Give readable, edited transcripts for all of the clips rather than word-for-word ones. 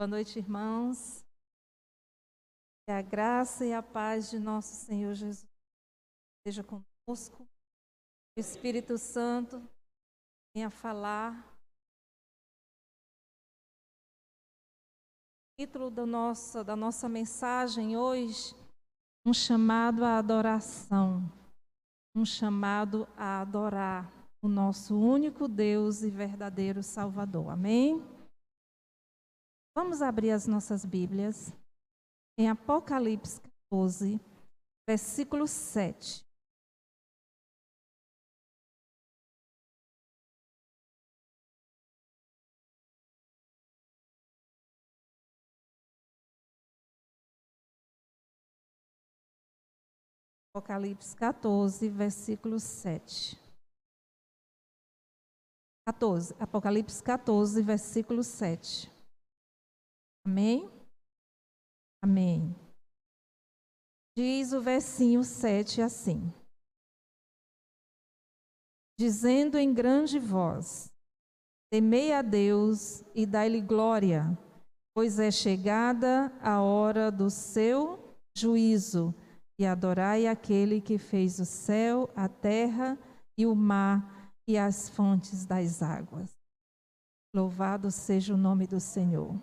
Boa noite, irmãos. Que a graça e a paz de nosso Senhor Jesus esteja conosco. O Espírito Santo venha falar. O título da nossa mensagem hoje, um chamado à adoração. Um chamado a adorar o nosso único Deus e verdadeiro Salvador. Amém? Vamos abrir as nossas Bíblias em Apocalipse 14, versículo 7. Apocalipse 14, versículo 7. Apocalipse 14, versículo 7. Amém? Amém. Diz o versinho 7 assim: dizendo em grande voz: temei a Deus e dai-lhe glória, pois é chegada a hora do seu juízo, e adorai aquele que fez o céu, a terra e o mar e as fontes das águas. Louvado seja o nome do Senhor.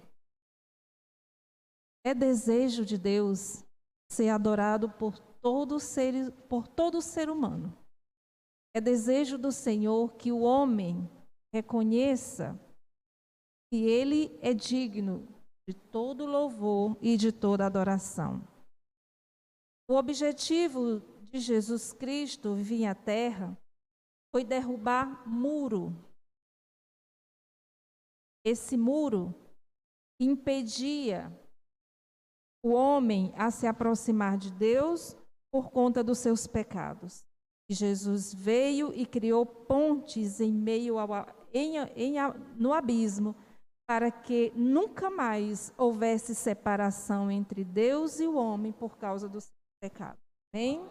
É desejo de Deus ser adorado por todo ser humano. É desejo do Senhor que o homem reconheça que ele é digno de todo louvor e de toda adoração. O objetivo de Jesus Cristo vir à Terra foi derrubar muro. Esse muro impedia o homem a se aproximar de Deus por conta dos seus pecados. E Jesus veio e criou pontes em meio no abismo, para que nunca mais houvesse separação entre Deus e o homem por causa do seu pecado. Amém?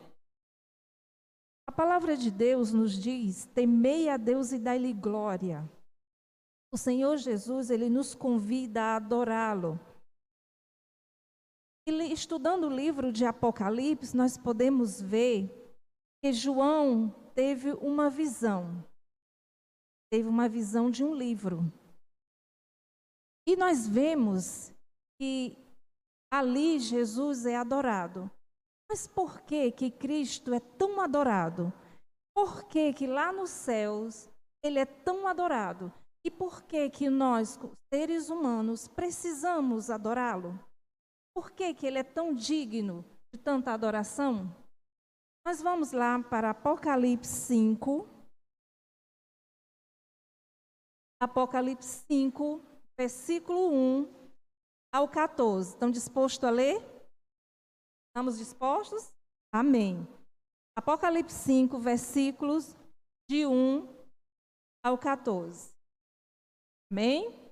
A palavra de Deus nos diz: temei a Deus e dai-lhe glória. O Senhor Jesus, ele nos convida a adorá-lo. E estudando o livro de Apocalipse, nós podemos ver que João teve uma visão. Teve uma visão de um livro. E nós vemos que ali Jesus é adorado. Mas por que Cristo é tão adorado? Por que lá nos céus ele é tão adorado? E por que nós, seres humanos, precisamos adorá-lo? Por que ele é tão digno de tanta adoração? Nós vamos lá para Apocalipse 5. Apocalipse 5, versículo 1 ao 14. Estão dispostos a ler? Estamos dispostos? Amém. Apocalipse 5, versículos de 1 ao 14. Amém?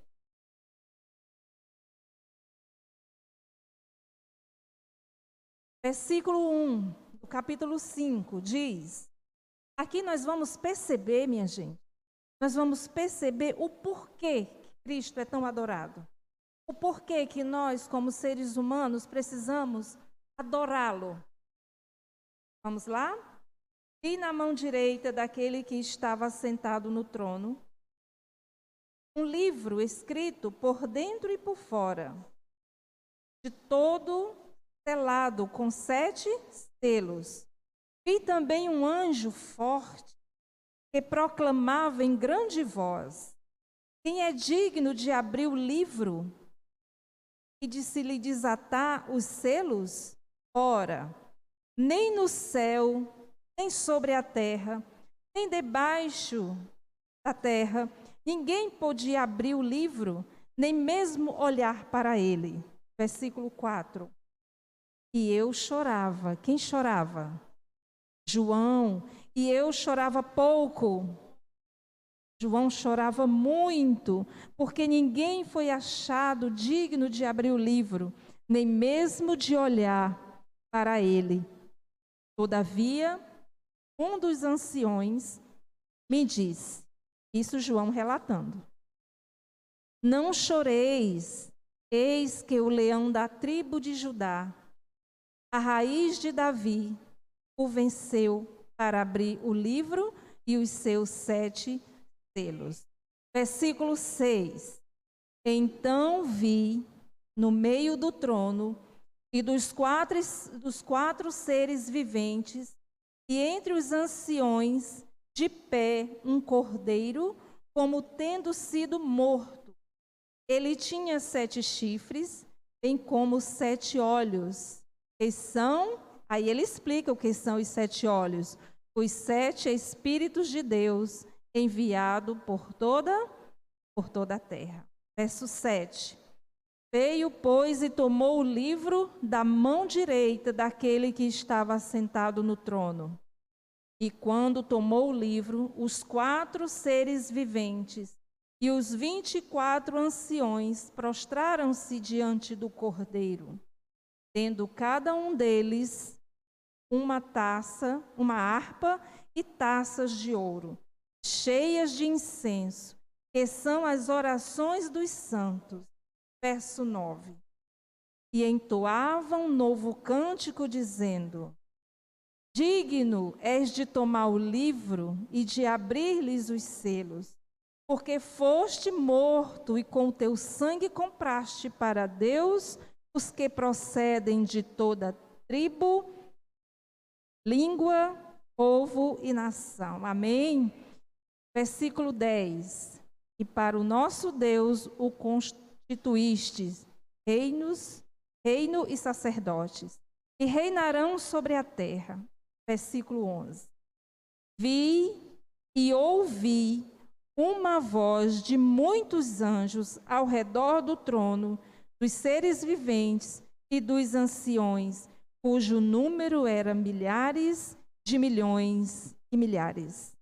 Versículo 1 do capítulo 5 diz: aqui nós vamos perceber, minha gente, nós vamos perceber o porquê que Cristo é tão adorado. O porquê que nós, como seres humanos, precisamos adorá-lo. Vamos lá? E na mão direita daquele que estava sentado no trono, um livro escrito por dentro e por fora, de todo selado com 7 selos. E também um anjo forte que proclamava em grande voz: quem é digno de abrir o livro e de se lhe desatar os selos? Ora, nem no céu, nem sobre a terra, nem debaixo da terra, ninguém podia abrir o livro, nem mesmo olhar para ele. Versículo 4. E eu chorava. Quem chorava? João. E eu chorava pouco. João chorava muito, porque ninguém foi achado digno de abrir o livro, nem mesmo de olhar para ele. Todavia, um dos anciões me disse, isso João relatando: não choreis. Eis que o leão da tribo de Judá, a raiz de Davi, o venceu para abrir o livro e os seus 7 selos. Versículo 6. Então vi no meio do trono e dos quatro seres viventes, e entre os anciões, de pé, um cordeiro, como tendo sido morto. Ele tinha 7 chifres, bem como 7 olhos. Que são, aí ele explica o que são os 7 olhos. Os 7 Espíritos de Deus, enviado por toda a terra. Verso 7. Veio, pois, e tomou o livro da mão direita daquele que estava sentado no trono. E quando tomou o livro, os 4 seres viventes e os 24 anciões prostraram-se diante do Cordeiro, tendo cada um deles uma taça, uma harpa e taças de ouro, cheias de incenso, que são as orações dos santos. Verso 9. E entoavam um novo cântico, dizendo: digno és de tomar o livro e de abrir-lhes os selos, porque foste morto e com teu sangue compraste para Deus os que procedem de toda tribo, língua, povo e nação. Amém? Versículo 10. E para o nosso Deus o constituístes reino e sacerdotes, e reinarão sobre a terra. Versículo 11. Vi e ouvi uma voz de muitos anjos ao redor do trono, dos seres viventes e dos anciões, cujo número era milhares de milhões e milhares.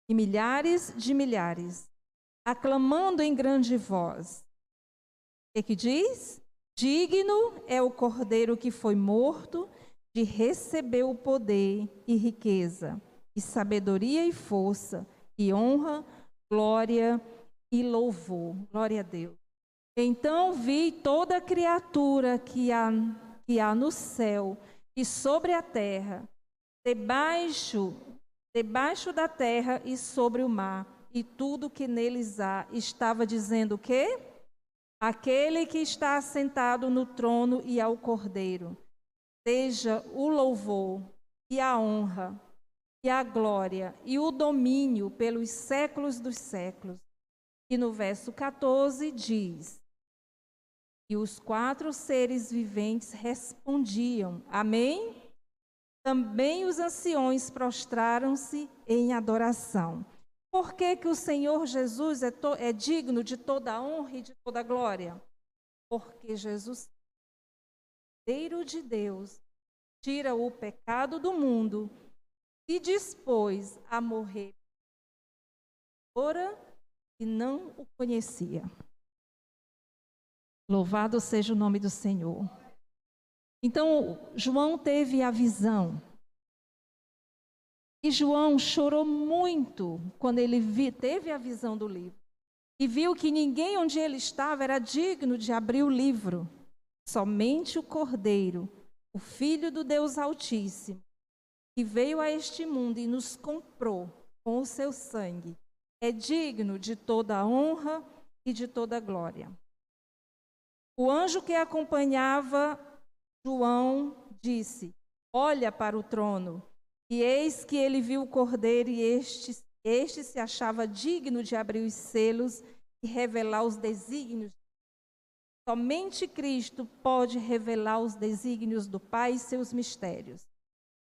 E milhares de milhares, aclamando em grande voz. O que diz? Digno é o Cordeiro que foi morto de receber o poder e riqueza, e sabedoria e força, e honra, glória e louvor. Glória a Deus. Então vi toda criatura que há no céu e sobre a terra, debaixo da terra e sobre o mar, e tudo que neles há, estava dizendo o quê? Aquele que está assentado no trono e ao Cordeiro, seja o louvor e a honra e a glória e o domínio pelos séculos dos séculos. E no verso 14 diz: e os 4 seres viventes respondiam, amém? Também os anciões prostraram-se em adoração. Por que que o Senhor Jesus é digno de toda a honra e de toda a glória? Porque Jesus, Cordeiro de Deus, tira o pecado do mundo e dispôs a morrer e não o conhecia. Louvado seja o nome do Senhor. Então, João teve a visão. E João chorou muito quando ele teve a visão do livro. E viu que ninguém onde ele estava era digno de abrir o livro. Somente o Cordeiro, o Filho do Deus Altíssimo, que veio a este mundo e nos comprou com o seu sangue, é digno de toda a honra e de toda a glória. O anjo que acompanhava João disse: olha para o trono. E eis que ele viu o Cordeiro, e este se achava digno de abrir os selos e revelar os desígnios. Somente Cristo pode revelar os desígnios do Pai e seus mistérios.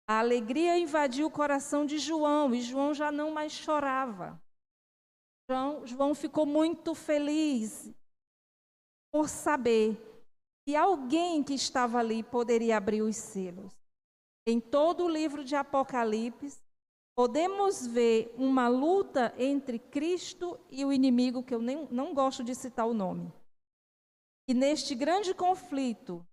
A alegria invadiu o coração de João, e João já não mais chorava. João ficou muito feliz por saber que alguém que estava ali poderia abrir os selos. Em todo o livro de Apocalipse, podemos ver uma luta entre Cristo e o inimigo, que eu não gosto de citar o nome. E neste grande conflito,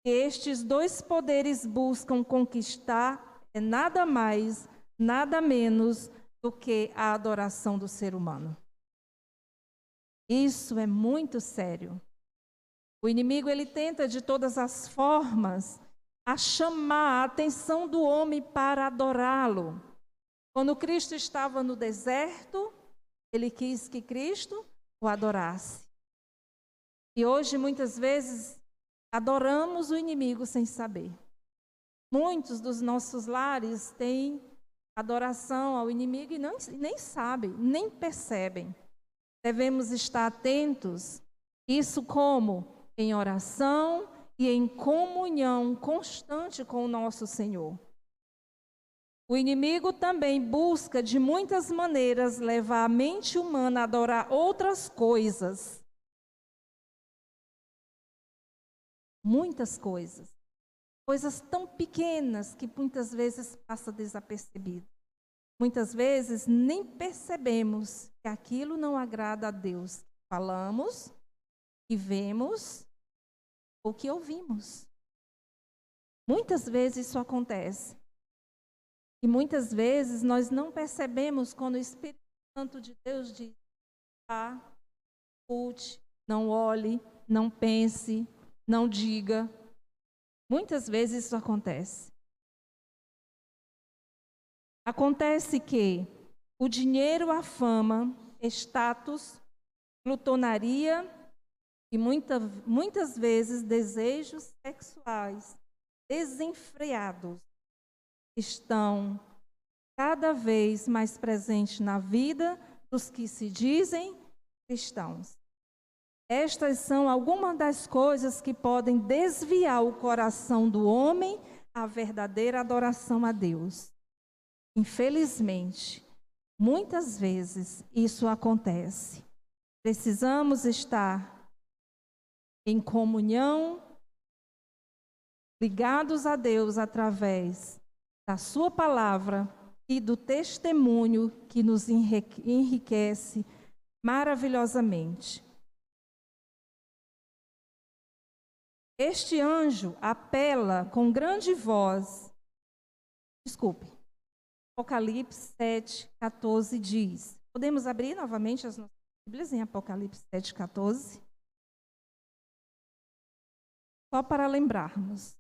que estes 2 poderes buscam conquistar, é nada mais, nada menos do que a adoração do ser humano. Isso é muito sério. O inimigo, ele tenta de todas as formas a chamar a atenção do homem para adorá-lo. Quando Cristo estava no deserto, ele quis que Cristo o adorasse. E hoje, muitas vezes, adoramos o inimigo sem saber. Muitos dos nossos lares têm adoração ao inimigo e nem sabem, nem percebem. Devemos estar atentos, isso como em oração e em comunhão constante com o nosso Senhor. O inimigo também busca de muitas maneiras levar a mente humana a adorar outras coisas. Muitas coisas. Coisas tão pequenas que muitas vezes passa desapercebido. Muitas vezes nem percebemos que aquilo não agrada a Deus. Falamos, que vemos ou que ouvimos. Muitas vezes isso acontece. E muitas vezes nós não percebemos quando o Espírito Santo de Deus diz: escute, não olhe, não pense, não diga. Muitas vezes isso acontece. Acontece que o dinheiro, a fama, status, glutonaria e muitas vezes desejos sexuais desenfreados estão cada vez mais presentes na vida dos que se dizem cristãos. Estas são algumas das coisas que podem desviar o coração do homem à verdadeira adoração a Deus. Infelizmente, muitas vezes isso acontece. Precisamos estar em comunhão, ligados a Deus através da sua palavra e do testemunho que nos enriquece maravilhosamente. Este anjo apela com grande voz. Apocalipse 7:14 diz. Podemos abrir novamente as nossas Bíblias em Apocalipse 7:14? Só para lembrarmos.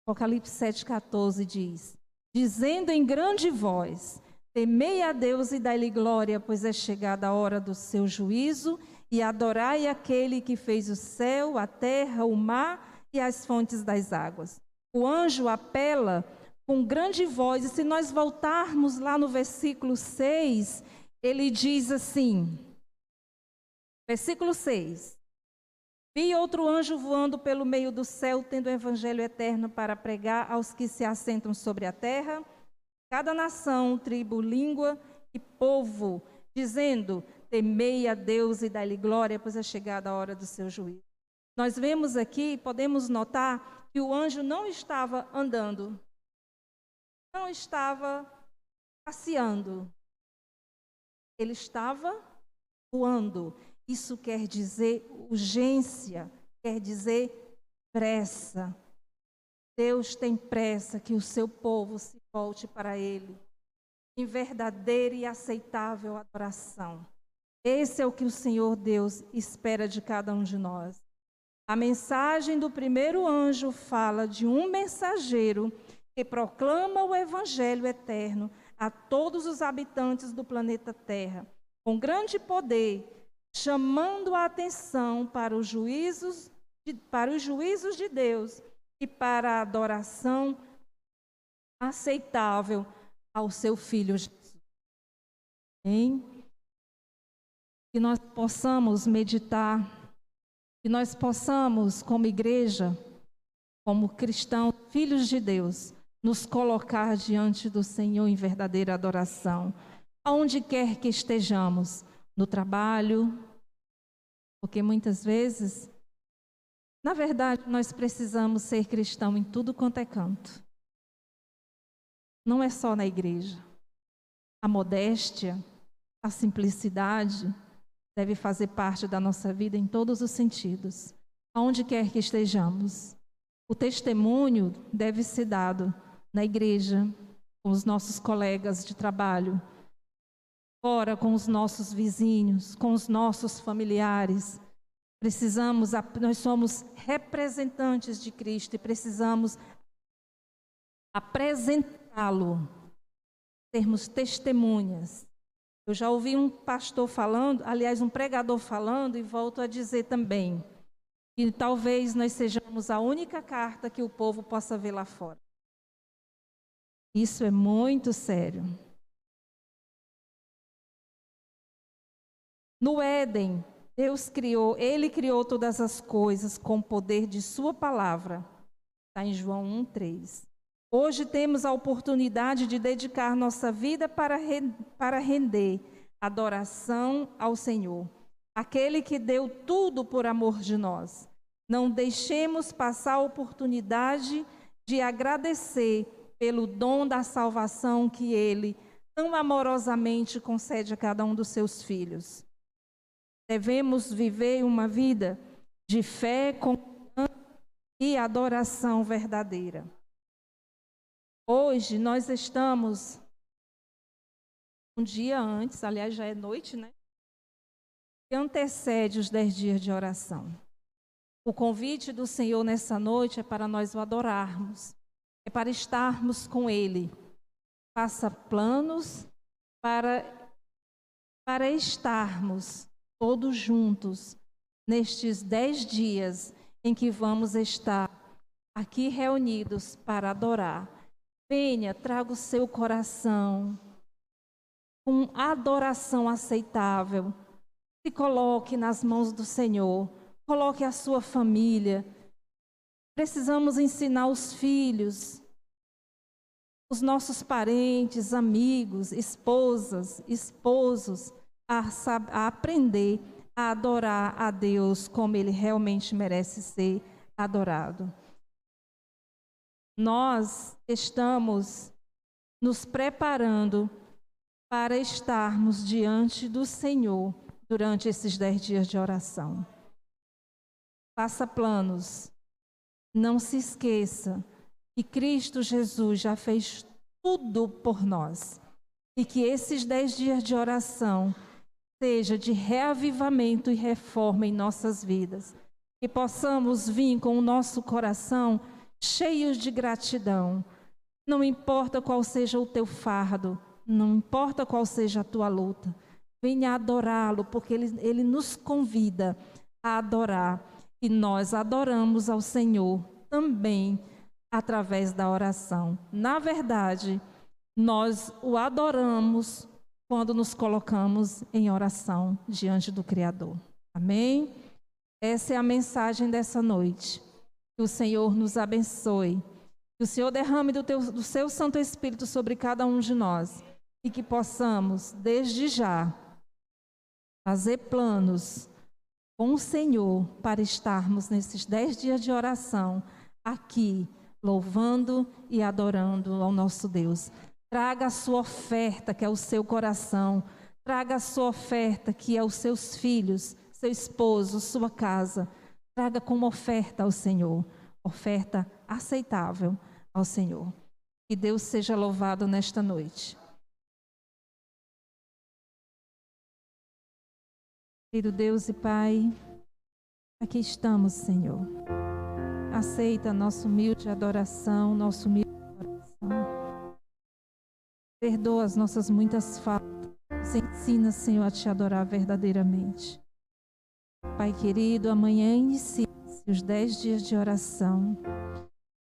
Apocalipse 7:14 diz: dizendo em grande voz: temei a Deus e dai-lhe glória, pois é chegada a hora do seu juízo, e adorai aquele que fez o céu, a terra, o mar e as fontes das águas. O anjo apela com grande voz, e se nós voltarmos lá no versículo 6, ele diz assim, versículo 6, vi outro anjo voando pelo meio do céu, tendo o evangelho eterno para pregar aos que se assentam sobre a terra, cada nação, tribo, língua e povo, dizendo: temei a Deus e dai-lhe glória, pois é chegada a hora do seu juízo. Nós vemos aqui, podemos notar que o anjo não estava andando, não estava passeando, ele estava voando. Isso quer dizer urgência, quer dizer pressa. Deus tem pressa que o seu povo se volte para Ele, em verdadeira e aceitável adoração. Esse é o que o Senhor Deus espera de cada um de nós. A mensagem do primeiro anjo fala de um mensageiro que proclama o evangelho eterno a todos os habitantes do planeta Terra, com grande poder, chamando a atenção para os juízos de Deus e para a adoração aceitável ao seu Filho Jesus. Amém? Que nós possamos meditar, que nós possamos, como igreja, como cristãos, filhos de Deus, nos colocar diante do Senhor em verdadeira adoração, aonde quer que estejamos, no trabalho, porque muitas vezes, na verdade, nós precisamos ser cristãos em tudo quanto é canto. Não é só na igreja. A modéstia, a simplicidade deve fazer parte da nossa vida em todos os sentidos, aonde quer que estejamos. O testemunho deve ser dado na igreja, com os nossos colegas de trabalho, fora com os nossos vizinhos, com os nossos familiares. Nós somos representantes de Cristo e precisamos apresentá-lo, sermos testemunhas. Eu já ouvi um pastor falando, aliás, um pregador falando, e volto a dizer também, que talvez nós sejamos a única carta que o povo possa ver lá fora. Isso é muito sério. No Éden, Ele criou todas as coisas com o poder de sua palavra. Está em João 1:3. Hoje temos a oportunidade de dedicar nossa vida para render adoração ao Senhor, aquele que deu tudo por amor de nós. Não deixemos passar a oportunidade de agradecer pelo dom da salvação que Ele tão amorosamente concede a cada um dos seus filhos. Devemos viver uma vida de fé, confiança e adoração verdadeira. Hoje nós estamos um dia antes, aliás já é noite, né? Que antecede os 10 dias de oração. O convite do Senhor nessa noite é para nós o adorarmos, é para estarmos com Ele. Faça planos para estarmos todos juntos nestes 10 dias em que vamos estar aqui reunidos para adorar. Venha, traga o seu coração com adoração aceitável. Se coloque nas mãos do Senhor, coloque a sua família. Precisamos ensinar os filhos, os nossos parentes, amigos, esposas, esposos, a aprender a adorar a Deus como Ele realmente merece ser adorado. Nós estamos nos preparando para estarmos diante do Senhor durante esses 10 dias de oração. Faça planos. Não se esqueça que Cristo Jesus já fez tudo por nós. E que esses 10 dias de oração seja de reavivamento e reforma em nossas vidas. Que possamos vir com o nosso coração cheios de gratidão. Não importa qual seja o teu fardo, não importa qual seja a tua luta. Venha adorá-lo, porque Ele nos convida a adorar. E nós adoramos ao Senhor também através da oração. Na verdade, nós o adoramos quando nos colocamos em oração diante do Criador. Amém? Essa é a mensagem dessa noite. Que o Senhor nos abençoe. Que o Senhor derrame do seu Santo Espírito sobre cada um de nós. E que possamos, desde já, fazer planos com o Senhor para estarmos nesses 10 dias de oração aqui, louvando e adorando ao nosso Deus. Traga a sua oferta, que é o seu coração. Traga a sua oferta, que é os seus filhos, seu esposo, sua casa. Traga como oferta ao Senhor. Oferta aceitável ao Senhor. Que Deus seja louvado nesta noite. Querido Deus e Pai, aqui estamos, Senhor. Aceita nossa humilde adoração, nosso humilde coração. Perdoa as nossas muitas faltas. Nos ensina, Senhor, a te adorar verdadeiramente. Pai querido, amanhã inicia-se os 10 dias de oração,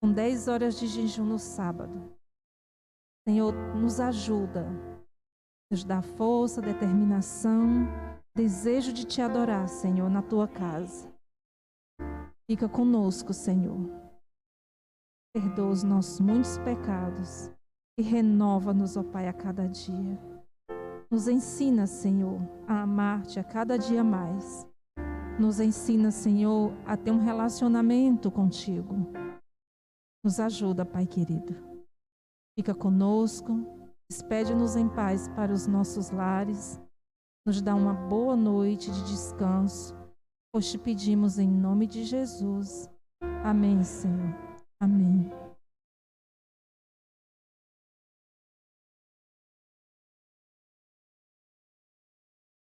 com 10 horas de jejum no sábado. Senhor, nos ajuda, nos dá força, determinação, desejo de te adorar, Senhor, na tua casa. Fica conosco, Senhor. Perdoa os nossos muitos pecados e renova-nos, ó Pai, a cada dia. Nos ensina, Senhor, a amar-te a cada dia mais. Nos ensina, Senhor, a ter um relacionamento contigo. Nos ajuda, Pai querido. Fica conosco, despede-nos em paz para os nossos lares. Nos dá uma boa noite de descanso, pois te pedimos em nome de Jesus. Amém, Senhor. Amém.